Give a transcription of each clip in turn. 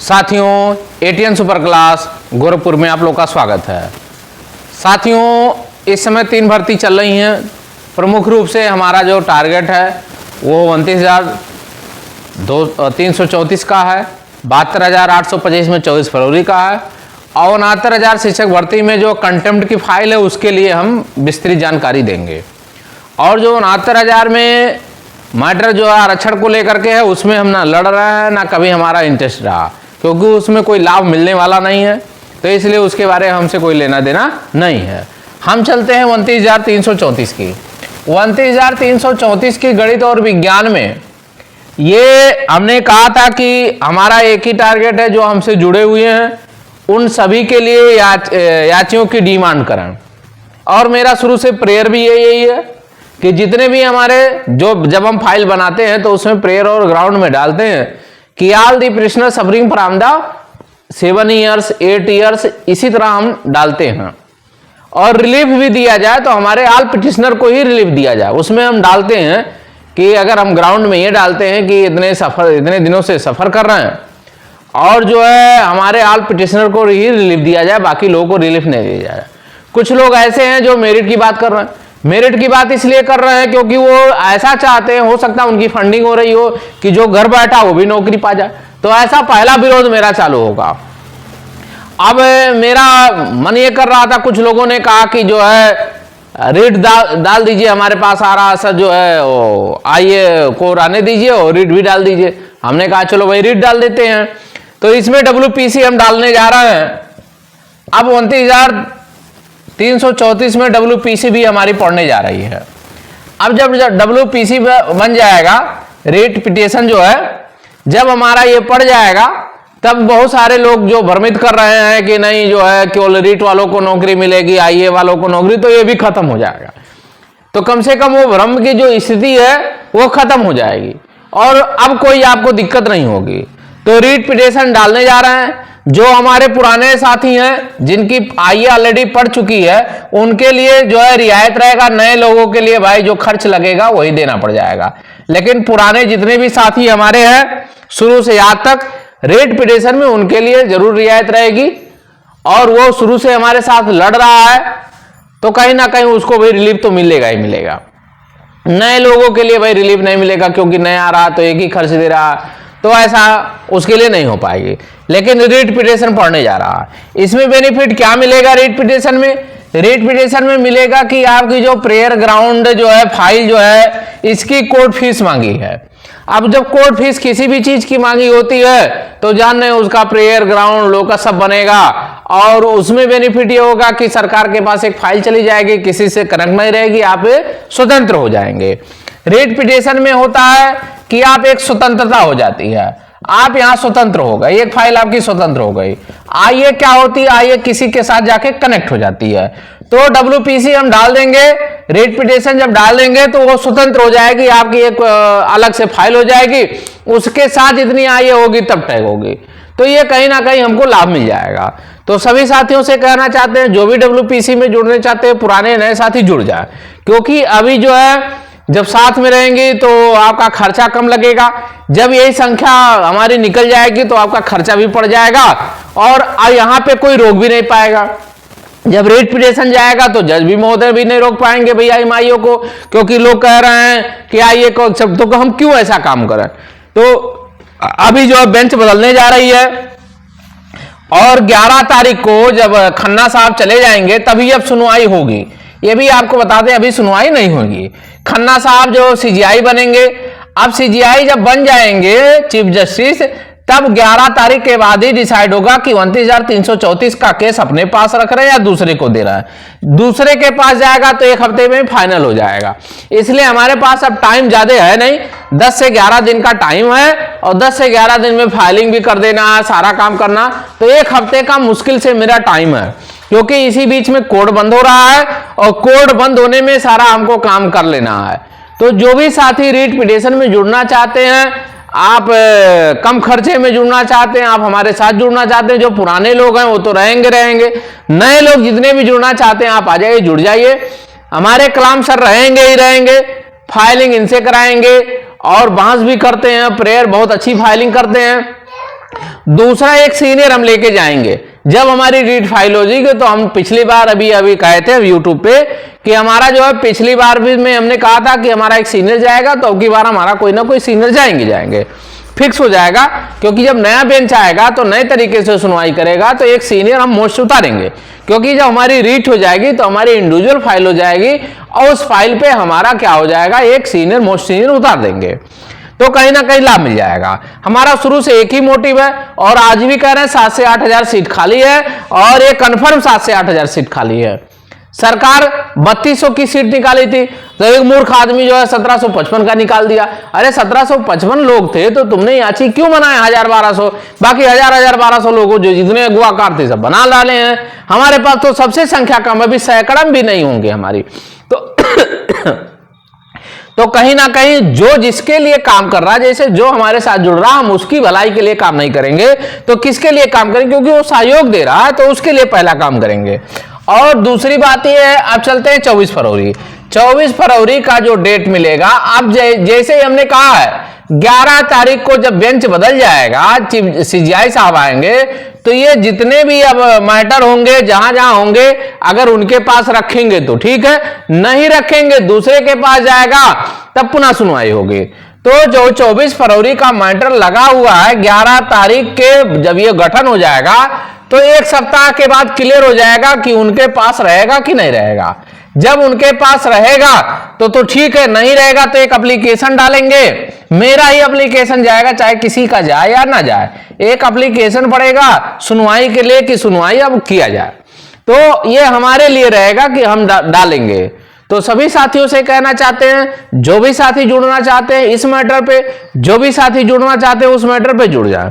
साथियों, ATN super class Gorakhpur में आप लोग का स्वागत है। साथियों, इस समय 3 भर्ती चल रही हैं। प्रमुख रूप से हमारा जो टारगेट है वो 29,334 का है, 72,825 में 24 फरवरी का है और 69,000 शिक्षक भर्ती में जो कंटेम्प्ट की फाइल है उसके लिए हम विस्तृत जानकारी देंगे। और जो 69,000 में मैटर जो आरक्षण को लेकर के है उसमें हम ना लड़ रहे हैं ना कभी हमारा इंटरेस्ट रहा, क्योंकि उसमें कोई लाभ मिलने वाला नहीं है, तो इसलिए उसके बारे में हमसे कोई लेना देना नहीं है। हम चलते हैं 29,334 की। 29,334 की गणित और विज्ञान में ये हमने कहा था कि हमारा एक ही टारगेट है, जो हमसे जुड़े हुए हैं उन सभी के लिए याचियों की डिमांड करें। और मेरा शुरू से प्रेयर भी यही है कि जितने भी हमारे जब हम फाइल बनाते हैं तो उसमें प्रेयर और ग्राउंड में डालते हैं कि all the prisoner suffering from the 7 years 8 years, इसी तरह हम डालते हैं। और रिलीफ भी दिया जाए तो हमारे ऑल पिटिशनर को ही रिलीफ दिया जाए। उसमें हम डालते हैं कि अगर हम ग्राउंड में ये डालते हैं कि इतने दिनों से सफर कर रहे हैं और जो है हमारे ऑल पिटिशनर को ही रिलीफ दिया जाए, बाकी लोगों को रिलीफ नहीं दिया जाए। कुछ लोग ऐसे हैं जो मेरिट की बात कर रहे हैं। मेरिट की बात इसलिए कर रहे हैं क्योंकि वो ऐसा चाहते हैं, हो सकता है उनकी फंडिंग हो रही हो कि जो घर बैठा वो भी नौकरी पा जाए, तो ऐसा पहला विरोध मेरा चालू होगा। अब मेरा मन ये कर रहा था, कुछ लोगों ने कहा कि जो है रीट डाल दीजिए, हमारे पास आ रहा सर जो है वो आइए को आने दीजिए और रीट भी डाल दीजिए। हमने कहा चलो भाई रीट डाल देते हैं। तो इसमें WPC हम डालने जा रहे हैं। अब 29,334 में WPC भी हमारी पढ़ने जा रही है। अब जब WPC बन जाएगा, रेट पिटिशन जो है जब हमारा ये पड़ जाएगा, तब बहुत सारे लोग जो भ्रमित कर रहे हैं कि नहीं जो है केवल रीट वालों को नौकरी मिलेगी, आईए वालों को नौकरी, तो ये भी खत्म हो जाएगा। तो कम से कम वो भ्रम की जो स्थिति है वो खत्म हो जाएगी और अब कोई आपको दिक्कत नहीं होगी। तो रीट पिटिशन डालने जा रहे हैं। जो हमारे पुराने साथी हैं जिनकी आईए ऑलरेडी पड़ चुकी है उनके लिए जो है रियायत रहेगा। नए लोगों के लिए भाई जो खर्च लगेगा वही देना पड़ जाएगा, लेकिन पुराने जितने भी साथी हमारे हैं शुरू से आज तक रेट पिटिशन में, उनके लिए जरूर रियायत रहेगी। और वो शुरू से हमारे साथ लड़ रहा है तो कहीं ना कहीं उसको भी रिलीफ तो मिलेगा ही मिलेगा। नए लोगों के लिए भाई रिलीफ नहीं मिलेगा, क्योंकि नया आ रहा तो एक ही खर्च दे रहा, तो ऐसा उसके लिए नहीं हो पाएगी। लेकिन रीट पिटिशन पढ़ने जा रहा है, इसमें बेनिफिट क्या मिलेगा रीट पिटिशन में? रीट पिटिशन में मिलेगा कि आपकी जो प्रेयर ग्राउंड जो है फाइल जो है इसकी कोर्ट फीस मांगी है। अब जब कोर्ट फीस किसी भी चीज की मांगी होती है तो जान रहे उसका प्रेयर ग्राउंड लोकस सब बनेगा और उसमें बेनिफिट ये होगा कि सरकार के पास एक फाइल चली जाएगी, किसी से कनेक्ट नहीं रहेगी, आप स्वतंत्र हो जाएंगे। रेट पिटिशन में होता है कि आप एक स्वतंत्रता हो जाती है, आप यहां स्वतंत्र हो गए, एक फाइल आपकी स्वतंत्र हो गई। आइए क्या होती है, आइए किसी के साथ जाके कनेक्ट हो जाती है। तो WPC हम डाल देंगे, रेट पिटिशन जब डाल देंगे तो वो स्वतंत्र हो जाएगी, आपकी एक अलग से फाइल हो जाएगी, उसके साथ जितनी आइए होगी तब टैग होगी। तो ये कहीं ना कहीं हमको लाभ मिल जाएगा। तो सभी साथियों से कहना चाहते हैं जो भी WPC में जुड़ने चाहते हैं, पुराने नए साथी जुड़ जाए, क्योंकि अभी जो है जब साथ में रहेंगे तो आपका खर्चा कम लगेगा। जब यही संख्या हमारी निकल जाएगी तो आपका खर्चा भी पड़ जाएगा और यहाँ पे कोई रोक भी नहीं पाएगा। जब रेट पिटिशन जाएगा तो जज भी महोदय भी नहीं रोक पाएंगे भैया एमआईओ को, क्योंकि लोग कह रहे हैं कि आइए को शब्दों को हम क्यों ऐसा काम करें। तो अभी जो बेंच बदलने जा रही है और 11 तारीख को जब खन्ना साहब चले जाएंगे तभी अब सुनवाई होगी। ये भी आपको बता दें अभी सुनवाई नहीं होगी। खन्ना साहब जो CGI बनेंगे, अब CGI जब बन जाएंगे चीफ जस्टिस, तब 11 तारीख के बाद ही डिसाइड होगा कि 29,334 का केस अपने पास रख रहे हैं या दूसरे को दे रहा है। दूसरे के पास जाएगा तो एक हफ्ते में फाइनल हो जाएगा। इसलिए हमारे पास अब टाइम ज्यादा है नहीं, 10 से 11 दिन का टाइम है और 10 से 11 दिन में फाइलिंग भी कर देना है, सारा काम करना। तो एक हफ्ते का मुश्किल से मेरा टाइम है, क्योंकि इसी बीच में कोर्ट बंद हो रहा है और कोर्ट बंद होने में सारा हमको काम कर लेना है। तो जो भी साथी रीट पिटिशन में जुड़ना चाहते हैं, आप कम खर्चे में जुड़ना चाहते हैं, आप हमारे साथ जुड़ना चाहते हैं, जो पुराने लोग हैं वो तो रहेंगे, नए लोग जितने भी जुड़ना चाहते हैं आप आ जाइए, जुड़ जाइए। हमारे कलाम सर रहेंगे ही रहेंगे, फाइलिंग इनसे कराएंगे और बांस भी करते हैं, प्रेयर बहुत अच्छी फाइलिंग करते हैं। दूसरा एक सीनियर हम लेके जाएंगे। जब हमारी रीड फाइल हो जाएगी तो हम पिछली बार अभी कहे थे यूट्यूब पे कि हमारा जो है पिछली बार भी में हमने कहा था कि हमारा एक सीनियर जाएगा, तो अब की बार हमारा कोई ना कोई सीनियर जाएंगे फिक्स हो जाएगा। क्योंकि जब नया बेंच आएगा तो नए तरीके से सुनवाई करेगा, तो एक सीनियर हम मोस्ट उतारेंगे। क्योंकि जब हमारी रीट हो जाएगी तो हमारी इंडिविजुअल फाइल हो जाएगी और उस फाइल पे हमारा क्या हो जाएगा, एक सीनियर मोस्ट सीनियर उतार देंगे, तो कहीं ना कहीं लाभ मिल जाएगा। हमारा शुरू से एक ही मोटिव है और आज भी कह रहे हैं 7 से 8 हजार सीट खाली है और ये कन्फर्म 7 से 8 हजार सीट खाली है। सरकार 3200 की सीट निकाली थी, तो एक मूर्ख आदमी जो है 1755 का निकाल दिया। अरे 1755 लोग थे तो तुमने याची क्यों बनाया 1000-1200? बाकी 1000-1200 लोगों जो जितने अगुवाकार थे सब बना डाले हैं। हमारे पास तो सबसे संख्या कम है, अभी सैकड़म भी नहीं होंगे हमारी। तो कहीं ना कहीं जो जिसके लिए काम कर रहा है, जैसे जो हमारे साथ जुड़ रहा, हम उसकी भलाई के लिए काम नहीं करेंगे तो किसके लिए काम करेंगे? क्योंकि वो सहयोग दे रहा है तो उसके लिए पहला काम करेंगे। और दूसरी बात ये है, अब चलते हैं 24 फरवरी। 24 फरवरी का जो डेट मिलेगा, अब जैसे ही हमने कहा है 11 तारीख को जब बेंच बदल जाएगा, CGI साहब आएंगे, तो ये जितने भी अब मैटर होंगे जहां जहां होंगे, अगर उनके पास रखेंगे तो ठीक है, नहीं रखेंगे दूसरे के पास जाएगा, तब पुनः सुनवाई होगी। तो जो 24 फरवरी का मैटर लगा हुआ है, 11 तारीख के जब ये गठन हो जाएगा तो एक सप्ताह के बाद क्लियर हो जाएगा कि उनके पास रहेगा कि नहीं रहेगा। जब उनके पास रहेगा तो ठीक है, नहीं रहेगा तो एक एप्लीकेशन डालेंगे। मेरा ही एप्लीकेशन जाएगा, चाहे किसी का जाए या ना जाए, एक एप्लीकेशन पड़ेगा सुनवाई के लिए कि सुनवाई अब किया जाए। तो ये हमारे लिए रहेगा कि हम डालेंगे। तो सभी साथियों से कहना चाहते हैं, जो भी साथी जुड़ना चाहते हैं इस मैटर पे, जो भी साथी जुड़ना चाहते हैं उस मैटर पे जुड़ जाए।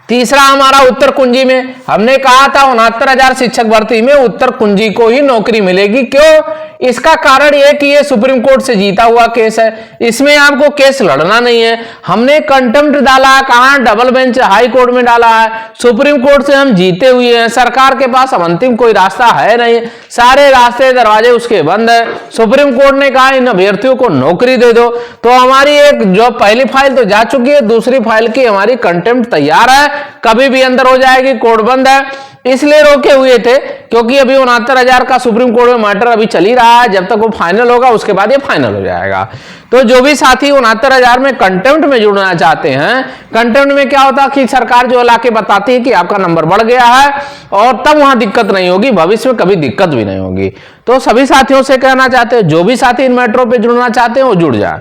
तीसरा हमारा उत्तर कुंजी में हमने कहा था 69,000 शिक्षक भर्ती में उत्तर कुंजी को ही नौकरी मिलेगी। क्यों? इसका कारण यह कि ये सुप्रीम कोर्ट से जीता हुआ केस है, इसमें आपको केस लड़ना नहीं है। हमने कंटेम्प्ट डाला है, कहां? डबल बेंच हाई कोर्ट में डाला है। सुप्रीम कोर्ट से हम जीते हुए हैं, सरकार के पास अब अंतिम कोई रास्ता है नहीं, सारे रास्ते दरवाजे उसके बंद है। सुप्रीम कोर्ट ने कहा इन अभ्यर्थियों को नौकरी दे दो, तो हमारी एक जो पहली फाइल तो जा चुकी है, दूसरी फाइल की हमारी कंटेम्प्ट तैयार है, कभी भी अंदर हो जाएगी, कोर्ट बंद है। इसलिए रोके हुए थे क्योंकि अभी 69,000 का सुप्रीम कोर्ट में मैटर अभी चल ही रहा है, जब तक वो फाइनल होगा उसके बाद ये फाइनल हो जाएगा। तो जो भी साथी 69,000 में कंटेम्प्ट में जुड़ना चाहते हैं, कंटेम्प्ट में क्या होता है कि सरकार जो लाके बताती है कि आपका नंबर बढ़ गया है और तब वहां दिक्कत नहीं होगी, भविष्य में कभी दिक्कत भी नहीं होगी। तो सभी साथियों से कहना चाहते हैं, जो भी साथी इन मैटरों पर जुड़ना चाहते हैं वो जुड़ जाए।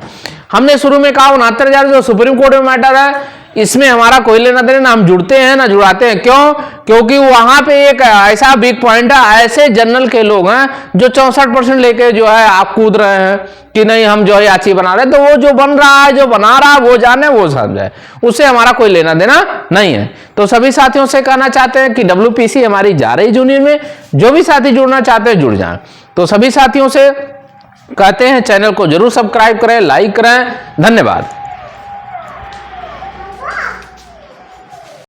हमने शुरू में कहा 69,000 जो सुप्रीम कोर्ट में मैटर है इसमें हमारा कोई लेना देना, हम जुड़ते हैं ना जुड़ाते हैं। क्यों? क्योंकि वहां पे एक ऐसा बिग पॉइंट है, ऐसे जनरल के लोग हैं जो 64% लेके जो है आप कूद रहे हैं कि नहीं हम जो है याची बना रहे हैं। तो वो जो बन रहा है, जो बना रहा है, वो जाने वो समझे, उससे हमारा कोई लेना देना नहीं है। तो सभी साथियों से कहना चाहते हैं कि WPC हमारी जा रही जूनियर में, जो भी साथी जुड़ना चाहते हैं जुड़ जाए। तो सभी साथियों से कहते हैं चैनल को जरूर सब्सक्राइब करें, लाइक करें। धन्यवाद।